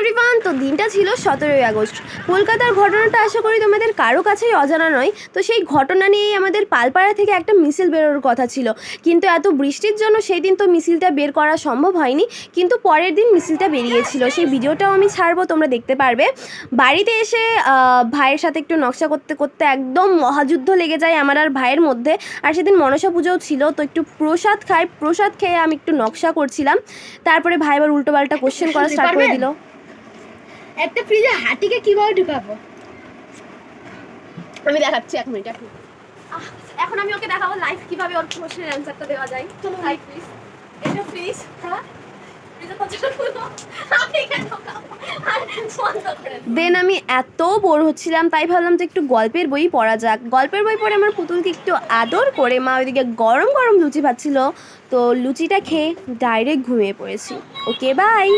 Everyone, তো দিনটা ছিল 17ই আগস্ট। কলকাতার ঘটনাটা আশা করি তোমাদের কারো কাছেই অজানা নয়। তো সেই ঘটনা নিয়েই আমাদের পালপাড়া থেকে একটা মিছিল বেরোর কথা ছিল, কিন্তু এত বৃষ্টির জন্য সেই দিন তো মিছিলটা বের করা সম্ভব হয়নি। কিন্তু পরের দিন মিছিলটা বেরিয়েছিল, সেই ভিডিওটাও আমি ছাড়বো, তোমরা দেখতে পারবে। বাড়িতে এসে ভাইয়ের সাথে একটু নকশা করতে করতে একদম মহাযুদ্ধ লেগে যায় আমার আর ভাইয়ের মধ্যে। আর সেদিন মনসা পুজোও ছিল, তো একটু প্রসাদ খাই, প্রসাদ খেয়ে আমি একটু নকশা করছিলাম। তারপরে ভাই আবার উল্টোপাল্টা কোশ্চেন করা স্টার্ট করে দিল। একটা ফ্রিজে হাঁটিকে কিভাবে ঢুকাবো আমি দেখাচ্ছি, এক মিনিট। এখন আমি ওকে দেখাবো লাইভ কিভাবে ওর কোশ্চেনের অ্যানসারটা দেওয়া যায়। চলো লাইভ প্লিজ। এটা প্লিজ। হ্যাঁ, দেন আমি এত বোর হচ্ছিলাম, তাই ভাবলাম যে একটু গল্পের বই পড়া যাক। গল্পের বই পড়ে আমার পুতুলকে একটু আদর করে মা ওইদিকে গরম গরম লুচি ভাজছিল, তো লুচিটা খেয়ে ডাইরেক্ট ঘুমিয়ে পড়েছি। Okay bye.